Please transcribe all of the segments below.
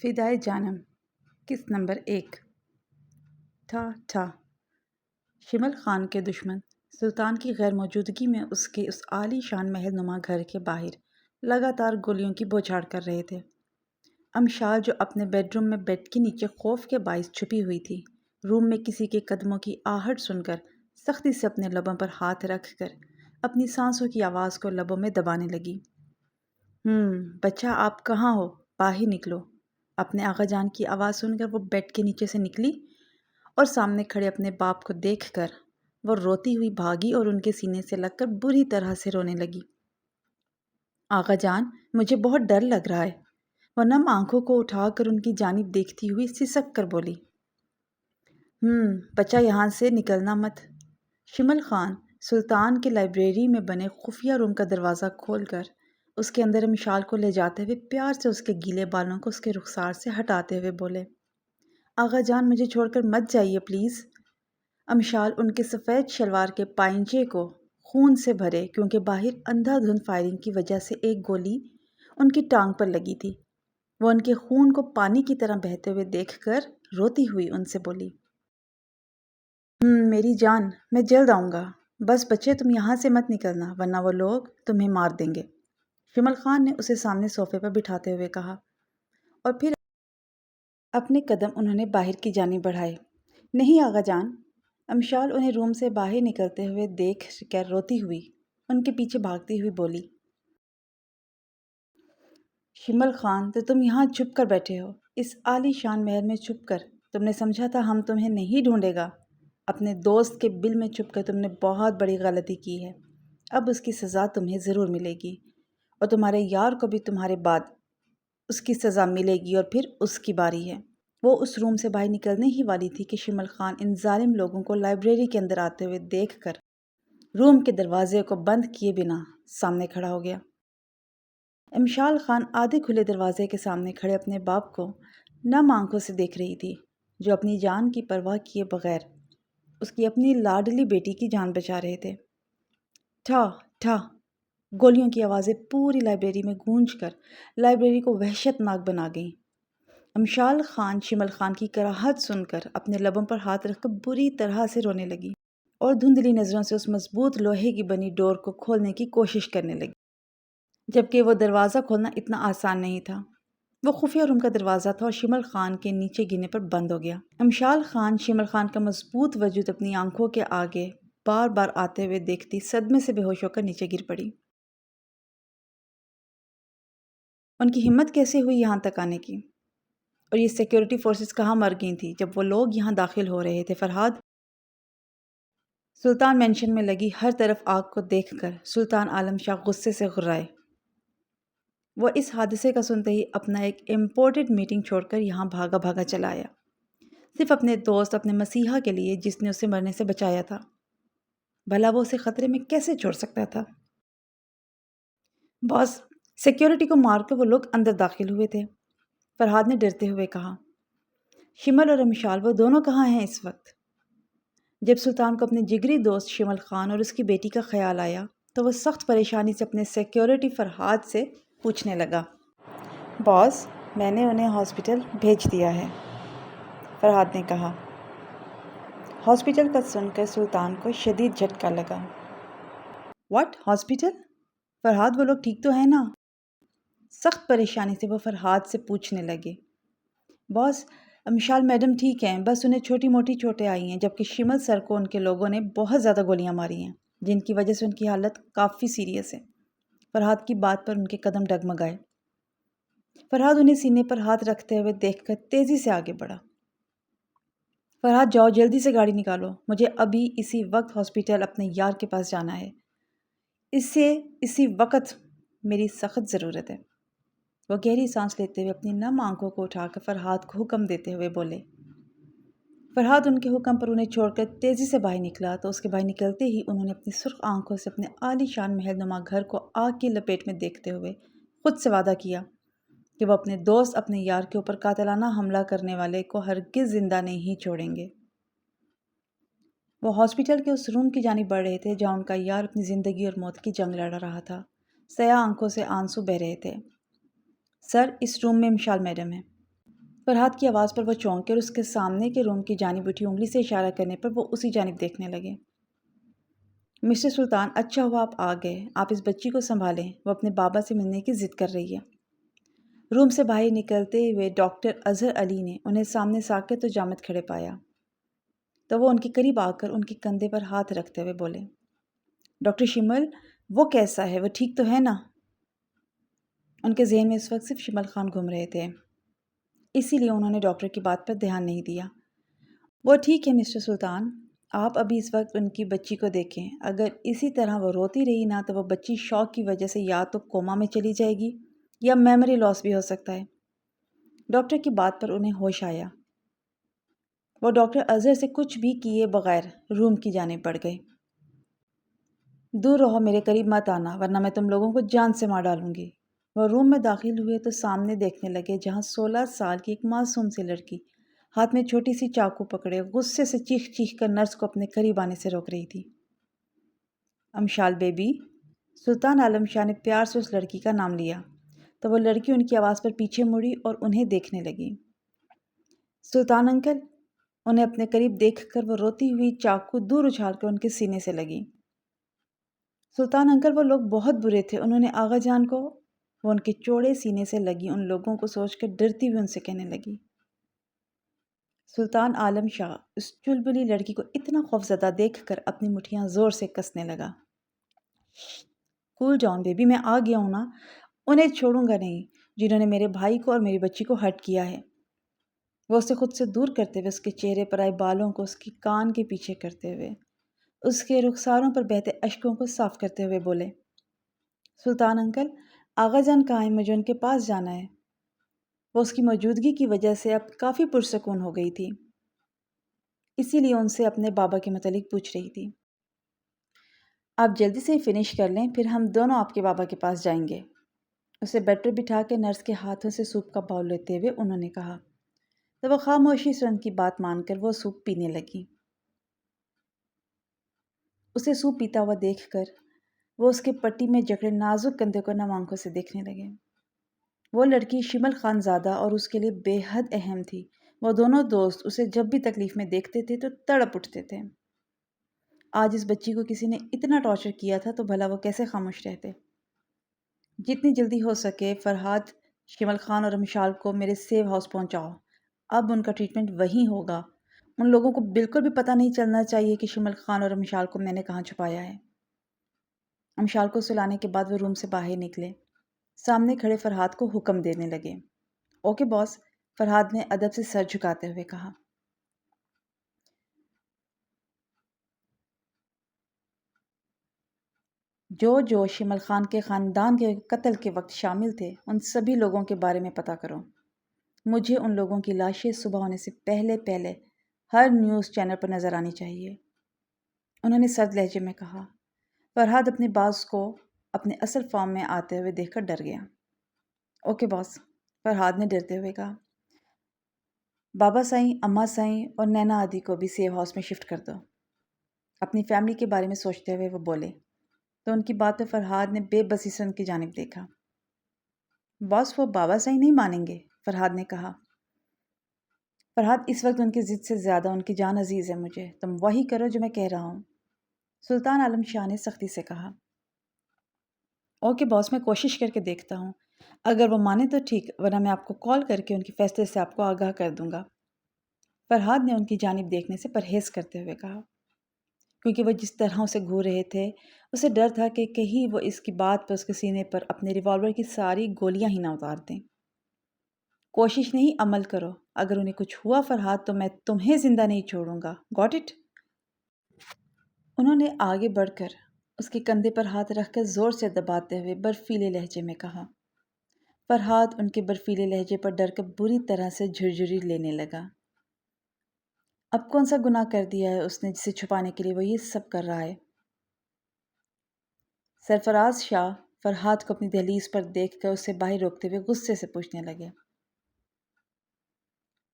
فدائے جانم قسط نمبر 1 تھا شمل خان کے دشمن سلطان کی غیر موجودگی میں اس کے اس عالی شان محل نما گھر کے باہر لگاتار گولیوں کی بوچھاڑ کر رہے تھے۔ امشال جو اپنے بیڈ روم میں بیڈ کے نیچے خوف کے باعث چھپی ہوئی تھی، روم میں کسی کے قدموں کی آہٹ سن کر سختی سے اپنے لبوں پر ہاتھ رکھ کر اپنی سانسوں کی آواز کو لبوں میں دبانے لگی۔ بچہ آپ کہاں ہو؟ باہر نکلو۔ اپنے آقا جان کی آواز سن کر وہ بیڈ کے نیچے سے نکلی اور سامنے کھڑے اپنے باپ کو دیکھ کر وہ روتی ہوئی بھاگی اور ان کے سینے سے لگ کر بری طرح سے رونے لگی۔ آقا جان، مجھے بہت ڈر لگ رہا ہے، وہ نم آنکھوں کو اٹھا کر ان کی جانب دیکھتی ہوئی سسک کر بولی۔ بچہ یہاں سے نکلنا مت۔ شمل خان سلطان کے لائبریری میں بنے خفیہ روم کا دروازہ کھول کر اس کے اندر امشال کو لے جاتے ہوئے پیار سے اس کے گیلے بالوں کو اس کے رخسار سے ہٹاتے ہوئے بولے، آغا جان مجھے چھوڑ کر مت جائیے پلیز۔ امشال ان کے سفید شلوار کے پائنچے کو خون سے بھرے کیونکہ باہر اندھا دھند فائرنگ کی وجہ سے ایک گولی ان کی ٹانگ پر لگی تھی۔ وہ ان کے خون کو پانی کی طرح بہتے ہوئے دیکھ کر روتی ہوئی ان سے بولی، میری جان، میں جلد آؤں گا، بس بچے تم یہاں سے مت نکلنا ورنہ وہ لوگ تمہیں مار دیں گے۔ شمل خان نے اسے سامنے صوفے پر بٹھاتے ہوئے کہا اور پھر اپنے قدم انہوں نے باہر کی جانب بڑھائے۔ نہیں آغا جان۔ امشال انہیں روم سے باہر نکلتے ہوئے دیکھ کر روتی ہوئی ان کے پیچھے بھاگتی ہوئی بولی، شمل خان تو تم یہاں چھپ کر بیٹھے ہو، اس عالی شان محل میں چھپ کر۔ تم نے سمجھا تھا ہم تمہیں نہیں ڈھونڈے گا۔ اپنے دوست کے بل میں چھپ کر تم نے بہت بڑی غلطی کی ہے۔ اب اس کی سزا تمہیں ضرور ملے گی اور تمہارے یار کو بھی تمہارے بعد اس کی سزا ملے گی اور پھر اس کی باری ہے۔ وہ اس روم سے باہر نکلنے ہی والی تھی کہ شمل خان ان ظالم لوگوں کو لائبریری کے اندر آتے ہوئے دیکھ کر روم کے دروازے کو بند کیے بنا سامنے کھڑا ہو گیا۔ امشال خان آدھے کھلے دروازے کے سامنے کھڑے اپنے باپ کو نم آنکھوں سے دیکھ رہی تھی، جو اپنی جان کی پرواہ کیے بغیر اس کی اپنی لاڈلی بیٹی کی جان بچا رہے تھے۔ ٹھا گولیوں کی آوازیں پوری لائبریری میں گونج کر لائبریری کو وحشت ناک بنا گئیں۔ امشال خان شمل خان کی کراہت سن کر اپنے لبوں پر ہاتھ رکھ کر بری طرح سے رونے لگی اور دھندلی نظروں سے اس مضبوط لوہے کی بنی ڈور کو کھولنے کی کوشش کرنے لگی، جبکہ وہ دروازہ کھولنا اتنا آسان نہیں تھا۔ وہ خفیہ روم کا دروازہ تھا اور شمل خان کے نیچے گرنے پر بند ہو گیا۔ امشال خان شمل خان کا مضبوط وجود اپنی آنکھوں کے آگے بار بار آتے ہوئے دیکھتی صدمے سے بے ہوش ہو کر نیچے گر پڑی۔ ان کی ہمت کیسے ہوئی یہاں تک آنے کی؟ اور یہ سیکیورٹی فورسز کہاں مر گئی تھی جب وہ لوگ یہاں داخل ہو رہے تھے؟ فرہاد؟ سلطان مینشن میں لگی ہر طرف آگ کو دیکھ کر سلطان عالم شاہ غصے سے غرائے۔ وہ اس حادثے کا سنتے ہی اپنا ایک امپورٹنٹ میٹنگ چھوڑ کر یہاں بھاگا بھاگا چلا آیا، صرف اپنے دوست اپنے مسیحا کے لیے جس نے اسے مرنے سے بچایا تھا۔ بھلا وہ اسے خطرے میں کیسے چھوڑ سکتا تھا؟ باس، سیکیورٹی کو مار کر وہ لوگ اندر داخل ہوئے تھے، فرہاد نے ڈرتے ہوئے کہا۔ شمل اور امشال وہ دونوں کہاں ہیں اس وقت؟ جب سلطان کو اپنے جگری دوست شمل خان اور اس کی بیٹی کا خیال آیا تو وہ سخت پریشانی سے اپنے سیکیورٹی فرہاد سے پوچھنے لگا۔ باس، میں نے انہیں ہاسپٹل بھیج دیا ہے، فرہاد نے کہا۔ ہاسپٹل کا سن کر سلطان کو شدید جھٹکا لگا۔ What, hospital? فرہاد، وہ لوگ ٹھیک تو ہیں نا؟ سخت پریشانی سے وہ فرہاد سے پوچھنے لگے۔ باس، امشال میڈم ٹھیک ہیں، بس انہیں چھوٹی موٹی چوٹیں آئی ہیں، جبکہ شمل سر کو ان کے لوگوں نے بہت زیادہ گولیاں ماری ہیں جن کی وجہ سے ان کی حالت کافی سیریس ہے۔ فرہاد کی بات پر ان کے قدم ڈگمگائے۔ فرہاد انہیں سینے پر ہاتھ رکھتے ہوئے دیکھ کر تیزی سے آگے بڑھا۔ فرہاد، جاؤ جلدی سے گاڑی نکالو، مجھے ابھی اسی وقت ہاسپٹل اپنے یار کے پاس جانا ہے، اسی وقت میری سخت ضرورت ہے۔ وہ گہری سانس لیتے ہوئے اپنی نم آنکھوں کو اٹھا کر فرہاد کو حکم دیتے ہوئے بولے۔ فرہاد ان کے حکم پر انہیں چھوڑ کر تیزی سے باہر نکلا تو اس کے باہر نکلتے ہی انہوں نے اپنی سرخ آنکھوں سے اپنے عالی شان محل نما گھر کو آگ کی لپیٹ میں دیکھتے ہوئے خود سے وعدہ کیا کہ وہ اپنے دوست اپنے یار کے اوپر قاتلانہ حملہ کرنے والے کو ہرگز زندہ نہیں چھوڑیں گے۔ وہ ہاسپٹل کے اس روم کی جانب بڑھ رہے تھے جہاں ان کا یار اپنی زندگی اور موت کی جنگ لڑ رہا تھا۔ سیاہ آنکھوں سے آنسو بہہ رہے تھے۔ سر، اس روم میں امشال میڈم ہے۔ فرحاد کی آواز پر وہ چونکے اور اس کے سامنے کے روم کی جانب اٹھی انگلی سے اشارہ کرنے پر وہ اسی جانب دیکھنے لگے۔ مسٹر سلطان، اچھا ہوا آپ آ گئے، آپ اس بچی کو سنبھالیں، وہ اپنے بابا سے ملنے کی ضد کر رہی ہے۔ روم سے باہر نکلتے ہوئے ڈاکٹر اظہر علی نے انہیں سامنے ساکت و جامد کھڑے پایا تو وہ ان کے قریب آ کر ان کے کندھے پر ہاتھ رکھتے ہوئے بولے، ڈاکٹر شمل، وہ کیسا ہے؟ وہ ٹھیک تو ہے نا؟ ان کے ذہن میں اس وقت صرف شمل خان گھوم رہے تھے، اسی لیے انہوں نے ڈاکٹر کی بات پر دھیان نہیں دیا۔ وہ ٹھیک ہے مسٹر سلطان، آپ ابھی اس وقت ان کی بچی کو دیکھیں، اگر اسی طرح وہ روتی رہی نا تو وہ بچی شوق کی وجہ سے یا تو کوما میں چلی جائے گی یا میموری لاس بھی ہو سکتا ہے۔ ڈاکٹر کی بات پر انہیں ہوش آیا۔ وہ ڈاکٹر اظہر سے کچھ بھی کیے بغیر روم کی جانب بڑھ گئے۔ دور رہو، میرے قریب مت آنا ورنہ میں تم لوگوں کو جان سے مار ڈالوں گی۔ وہ روم میں داخل ہوئے تو سامنے دیکھنے لگے جہاں 16 سال کی ایک معصوم سی لڑکی ہاتھ میں چھوٹی سی چاقو پکڑے غصے سے چیخ چیخ کر نرس کو اپنے قریب آنے سے روک رہی تھی۔ امشال بیبی، سلطان عالم شاہ نے پیار سے اس لڑکی کا نام لیا تو وہ لڑکی ان کی آواز پر پیچھے مڑی اور انہیں دیکھنے لگی۔ سلطان انکل، انہیں اپنے قریب دیکھ کر وہ روتی ہوئی چاقو دور اچھال کر ان کے سینے سے لگی۔ سلطان انکل، وہ لوگ بہت برے تھے، انہوں نے آغا جان کو… وہ ان کے چوڑے سینے سے لگی ان لوگوں کو سوچ کر ڈرتی ہوئی ان سے کہنے لگی۔ سلطان عالم شاہ اس چلبلی لڑکی کو اتنا خوفزدہ دیکھ کر اپنی مٹھیاں زور سے کسنے لگا۔ کول ڈاؤن بیبی، میں آ گیا ہوں نا، انہیں چھوڑوں گا نہیں جنہوں نے میرے بھائی کو اور میری بچی کو ہرٹ کیا ہے۔ وہ اسے خود سے دور کرتے ہوئے اس کے چہرے پر آئے بالوں کو اس کی کان کے پیچھے کرتے ہوئے اس کے رخساروں پر بہتے اشکوں کو صاف کرتے ہوئے بولے، سلطان انکل، آغا جان کہاں ہیں؟ مجھے ان کے پاس جانا ہے۔ وہ اس کی موجودگی کی وجہ سے اب کافی پرسکون ہو گئی تھی، اسی لیے ان سے اپنے بابا کے متعلق پوچھ رہی تھی۔ آپ جلدی سے فنش کر لیں، پھر ہم دونوں آپ کے بابا کے پاس جائیں گے۔ اسے بیڈ پر بٹھا کے نرس کے ہاتھوں سے سوپ کا باؤل لیتے ہوئے انہوں نے کہا تو وہ خاموشی سے ان کی بات مان کر وہ سوپ پینے لگی۔ اسے سوپ پیتا ہوا دیکھ کر وہ اس کے پٹی میں جکڑے نازک کندھے کو نم آنکھوں سے دیکھنے لگے۔ وہ لڑکی شمل خان زادہ اور اس کے لیے بے حد اہم تھی۔ وہ دونوں دوست اسے جب بھی تکلیف میں دیکھتے تھے تو تڑپ اٹھتے تھے۔ آج اس بچی کو کسی نے اتنا ٹارچر کیا تھا تو بھلا وہ کیسے خاموش رہتے۔ جتنی جلدی ہو سکے فرحاد، شمل خان اور مشال کو میرے سیو ہاؤس پہنچاؤ، اب ان کا ٹریٹمنٹ وہیں ہوگا۔ ان لوگوں کو بالکل بھی پتہ نہیں چلنا چاہیے کہ شمل خان اور مشال کو میں نے کہاں چھپایا ہے۔ مشال کو سلانے کے بعد وہ روم سے باہر نکلے، سامنے کھڑے فرحاد کو حکم دینے لگے۔ اوکے باس، فرحاد نے ادب سے سر جھکاتے ہوئے کہا۔ جو شمل خان کے خاندان کے قتل کے وقت شامل تھے ان سبھی لوگوں کے بارے میں پتہ کرو۔ مجھے ان لوگوں کی لاشیں صبح ہونے سے پہلے ہر نیوز چینل پر نظر آنی چاہیے، انہوں نے سرد لہجے میں کہا۔ فرحاد اپنے باس کو اپنے اصل فارم میں آتے ہوئے دیکھ کر ڈر گیا۔ اوکے باس، فرحاد نے ڈرتے ہوئے کہا۔ بابا سائیں، اماں سائیں اور نینا آدی کو بھی سیو ہاؤس میں شفٹ کر دو۔ اپنی فیملی کے بارے میں سوچتے ہوئے وہ بولے تو ان کی بات پہ فرحاد نے بے بسی سے ان کی جانب دیکھا۔ باس، وہ بابا سائیں نہیں مانیں گے، فرحاد نے کہا۔ فرحاد، اس وقت ان کی ضد سے زیادہ ان کی جان عزیز ہے مجھے، تم وہی کرو جو میں کہہ رہا ہوں، سلطان عالم شاہ نے سختی سے کہا۔ اوکے باس، میں کوشش کر کے دیکھتا ہوں، اگر وہ مانے تو ٹھیک، ورنہ میں آپ کو کال کر کے ان کے فیصلے سے آپ کو آگاہ کر دوں گا، فرحاد نے ان کی جانب دیکھنے سے پرہیز کرتے ہوئے کہا، کیونکہ وہ جس طرح اسے گھور رہے تھے اسے ڈر تھا کہ کہیں وہ اس کی بات پر اس کے سینے پر اپنے ریوالور کی ساری گولیاں ہی نہ اتار دیں۔ کوشش نہیں، عمل کرو، اگر انہیں کچھ ہوا فرحاد تو میں تمہیں زندہ نہیں چھوڑوں گا، گاٹ اٹ؟ انہوں نے آگے بڑھ کر اس کے کندھے پر ہاتھ رکھ کر زور سے دباتے ہوئے برفیلے لہجے میں کہا۔ فرحاد ان کے برفیلے لہجے پر ڈر کر بری طرح سے جھرجھری لینے لگا۔ اب کون سا گناہ کر دیا ہے اس نے جسے چھپانے کے لیے وہ یہ سب کر رہا ہے؟ سرفراز شاہ فرحاد کو اپنی دہلیز پر دیکھ کر اسے باہر روکتے ہوئے غصے سے پوچھنے لگے۔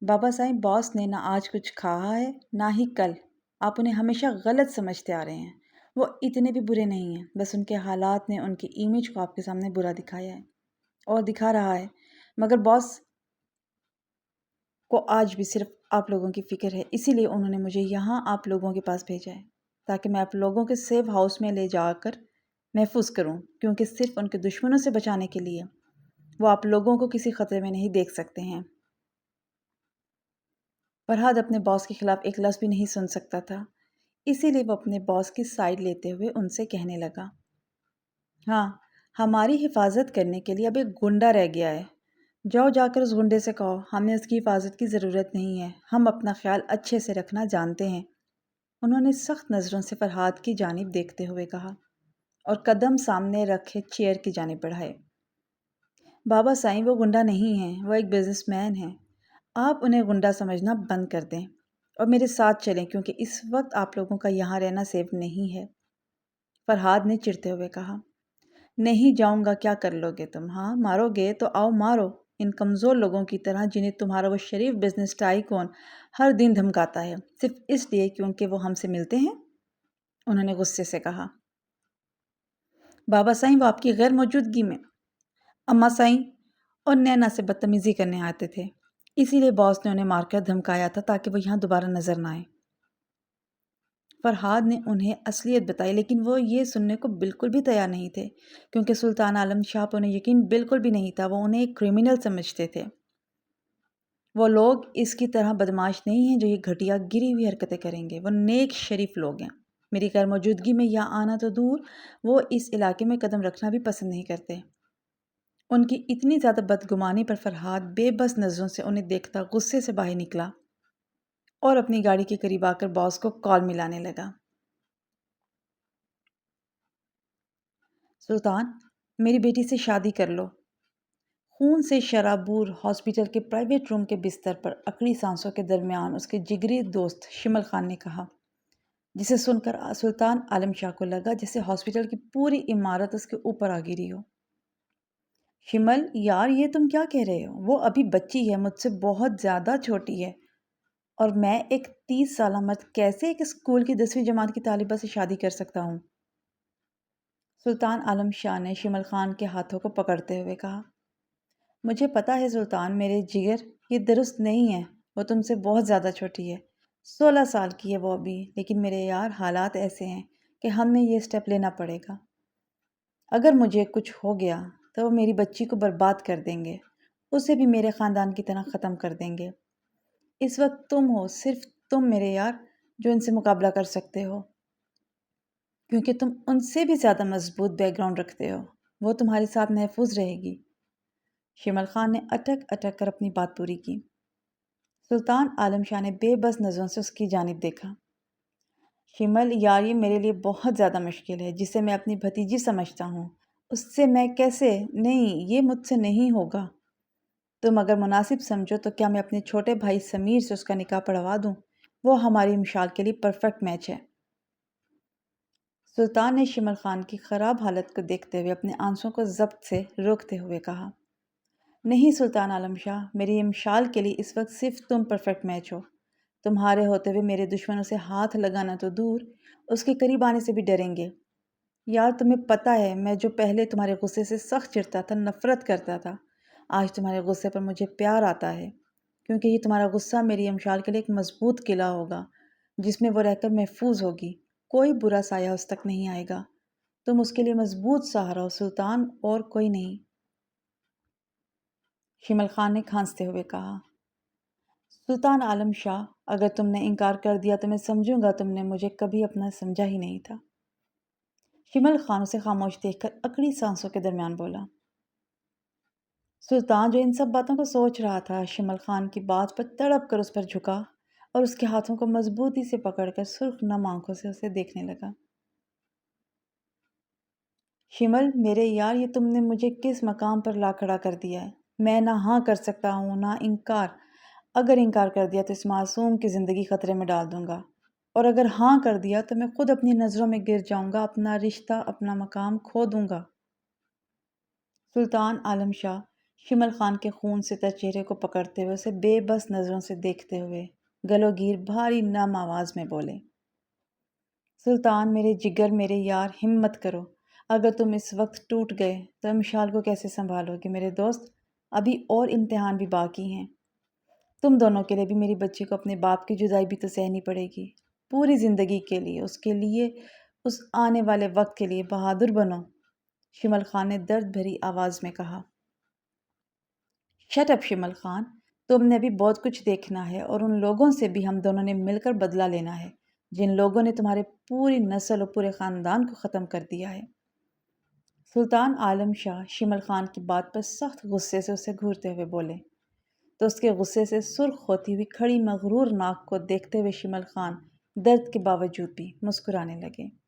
بابا سائیں، باس نے نہ آج کچھ کہا ہے نہ ہی کل، آپ انہیں ہمیشہ غلط سمجھتے آ رہے ہیں، وہ اتنے بھی برے نہیں ہیں، بس ان کے حالات نے ان کی امیج کو آپ کے سامنے برا دکھایا ہے اور دکھا رہا ہے، مگر باس کو آج بھی صرف آپ لوگوں کی فکر ہے، اسی لیے انہوں نے مجھے یہاں آپ لوگوں کے پاس بھیجا ہے تاکہ میں آپ لوگوں کے سیف ہاؤس میں لے جا کر محفوظ کروں، کیونکہ صرف ان کے دشمنوں سے بچانے کے لیے وہ آپ لوگوں کو کسی خطرے میں نہیں دیکھ سکتے ہیں۔ فرحاد اپنے باس کے خلاف ایک لفظ بھی نہیں سن سکتا تھا، اسی لیے وہ اپنے باس کی سائڈ لیتے ہوئے ان سے کہنے لگا، ہاں، ہماری حفاظت کرنے کے لیے اب ایک گنڈا رہ گیا ہے، جاؤ جا کر اس گنڈے سے کہو ہمیں اس کی حفاظت کی ضرورت نہیں ہے، ہم اپنا خیال اچھے سے رکھنا جانتے ہیں۔ انہوں نے سخت نظروں سے فرحاد کی جانب دیکھتے ہوئے کہا اور قدم سامنے رکھے چیئر کی جانب بڑھائے۔ بابا سائیں، وہ گنڈا نہیں ہیں، وہ ایک بزنس مین ہیں، آپ انہیں گنڈا سمجھنا بند کر دیں اور میرے ساتھ چلیں، کیونکہ اس وقت آپ لوگوں کا یہاں رہنا سیف نہیں ہے۔ فرحاد نے چڑھتے ہوئے کہا، نہیں جاؤں گا، کیا کر لو گے تم؟ ہاں، مارو گے تو آؤ مارو، ان کمزور لوگوں کی طرح جنہیں تمہارا وہ شریف بزنس ٹائکون ہر دن دھمکاتا ہے، صرف اس لیے کیونکہ وہ ہم سے ملتے ہیں۔ انہوں نے غصے سے کہا، بابا سائیں، وہ آپ کی غیر موجودگی میں اماں سائیں اور نینا سے بدتمیزی کرنے آتے تھے، اسی لیے باس نے انہیں مار کر دھمکایا تھا تاکہ وہ یہاں دوبارہ نظر نہ آئے۔ فرحاد نے انہیں اصلیت بتائی، لیکن وہ یہ سننے کو بالکل بھی تیار نہیں تھے، کیونکہ سلطان عالم شاہ پر انہیں یقین بالکل بھی نہیں تھا، وہ انہیں ایک کرمنل سمجھتے تھے۔ وہ لوگ اس کی طرح بدماش نہیں ہیں جو یہ گھٹیا گری ہوئی حرکتیں کریں گے، وہ نیک شریف لوگ ہیں۔ میری غیر موجودگی میں یہاں آنا تو دور، وہ اس علاقے میں قدم رکھنا بھی پسند نہیں کرتے۔ ان کی اتنی زیادہ بدگمانی پر فرحاد بے بس نظروں سے انہیں دیکھتا غصے سے باہر نکلا اور اپنی گاڑی کے قریب آ کر باس کو کال ملانے لگا۔ سلطان، میری بیٹی سے شادی کر لو۔ خون سے شرابور ہاسپٹل کے پرائیویٹ روم کے بستر پر اکڑی سانسوں کے درمیان اس کے جگری دوست شمل خان نے کہا، جسے سن کر سلطان عالم شاہ کو لگا جیسے ہاسپٹل کی پوری عمارت اس کے اوپر آ گری ہو۔ شمل یار، یہ تم کیا کہہ رہے ہو؟ وہ ابھی بچی ہے، مجھ سے بہت زیادہ چھوٹی ہے، اور میں ایک 30 سالہ مرد کیسے ایک اسکول کی 10ویں جماعت کی طالبہ سے شادی کر سکتا ہوں؟ سلطان عالم شاہ نے شمل خان کے ہاتھوں کو پکڑتے ہوئے کہا، مجھے پتا ہے سلطان میرے جگر، یہ درست نہیں ہے، وہ تم سے بہت زیادہ چھوٹی ہے، 16 سال کی ہے وہ ابھی، لیکن میرے یار حالات ایسے ہیں کہ ہمیں یہ سٹیپ لینا پڑے گا۔ اگر مجھے کچھ ہو گیا تو وہ میری بچی کو برباد کر دیں گے، اسے بھی میرے خاندان کی طرح ختم کر دیں گے۔ اس وقت تم ہو، صرف تم میرے یار، جو ان سے مقابلہ کر سکتے ہو، کیونکہ تم ان سے بھی زیادہ مضبوط بیک گراؤنڈ رکھتے ہو، وہ تمہارے ساتھ محفوظ رہے گی۔ شمل خان نے اٹک اٹک کر اپنی بات پوری کی۔ سلطان عالم شاہ نے بے بس نظروں سے اس کی جانب دیکھا۔ شمل یار، یہ میرے لیے بہت زیادہ مشکل ہے، جسے میں اپنی بھتیجی سمجھتا ہوں، اس سے میں کیسے؟ نہیں، یہ مجھ سے نہیں ہوگا۔ تم اگر مناسب سمجھو تو کیا میں اپنے چھوٹے بھائی سمیر سے اس کا نکاح پڑھوا دوں؟ وہ ہماری مشال کے لیے پرفیکٹ میچ ہے۔ سلطان نے شمل خان کی خراب حالت کو دیکھتے ہوئے اپنے آنسوں کو ضبط سے روکتے ہوئے کہا، نہیں سلطان عالم شاہ، میری مشال کے لیے اس وقت صرف تم پرفیکٹ میچ ہو۔ تمہارے ہوتے ہوئے میرے دشمنوں سے ہاتھ لگانا تو دور، اس کے قریب آنے سے بھی ڈریں گے۔ یار، تمہیں پتہ ہے میں جو پہلے تمہارے غصے سے سخت چڑھتا تھا، نفرت کرتا تھا، آج تمہارے غصے پر مجھے پیار آتا ہے، کیونکہ یہ تمہارا غصہ میری امشال کے لیے ایک مضبوط قلعہ ہوگا جس میں وہ رہ کر محفوظ ہوگی، کوئی برا سایہ اس تک نہیں آئے گا۔ تم اس کے لیے مضبوط سہارا ہو سلطان، اور کوئی نہیں۔ شمل خان نے کھانستے ہوئے کہا، سلطان عالم شاہ، اگر تم نے انکار کر دیا تو میں سمجھوں گا تم نے مجھے کبھی اپنا سمجھا ہی نہیں تھا۔ شمل خان اسے خاموش دیکھ کر اکڑی سانسوں کے درمیان بولا۔ سلطان، جو ان سب باتوں کو سوچ رہا تھا، شمل خان کی بات پر تڑپ کر اس پر جھکا اور اس کے ہاتھوں کو مضبوطی سے پکڑ کر سرخ نم آنکھوں سے اسے دیکھنے لگا۔ شمل میرے یار، یہ تم نے مجھے کس مقام پر لا کھڑا کر دیا ہے؟ میں نہ ہاں کر سکتا ہوں نہ انکار۔ اگر انکار کر دیا تو اس معصوم کی زندگی خطرے میں ڈال دوں گا، اور اگر ہاں کر دیا تو میں خود اپنی نظروں میں گر جاؤں گا، اپنا رشتہ، اپنا مقام کھو دوں گا۔ سلطان عالم شاہ شمل خان کے خون سے تر چہرے کو پکڑتے ہوئے اسے بے بس نظروں سے دیکھتے ہوئے گلوگیر بھاری نم آواز میں بولے، سلطان میرے جگر، میرے یار، ہمت کرو۔ اگر تم اس وقت ٹوٹ گئے تو مشال کو کیسے سنبھالو گے؟ میرے دوست، ابھی اور امتحان بھی باقی ہیں۔ تم دونوں کے لیے بھی میری بچی کو اپنے باپ کی جدائی بھی تو سہنی پڑے گی، پوری زندگی کے لیے، اس آنے والے وقت کے لیے بہادر بنو، شمل خان نے درد بھری آواز میں کہا۔ شٹ اپ شمل خان، تم نے ابھی بہت کچھ دیکھنا ہے اور ان لوگوں سے بھی ہم دونوں نے مل کر بدلہ لینا ہے جن لوگوں نے تمہارے پوری نسل اور پورے خاندان کو ختم کر دیا ہے۔ سلطان عالم شاہ شمل خان کی بات پر سخت غصے سے اسے گھورتے ہوئے بولے تو اس کے غصے سے سرخ ہوتی ہوئی کھڑی مغرور ناک کو دیکھتے ہوئے شمل خان درد کے باوجود بھی مسکرانے لگے۔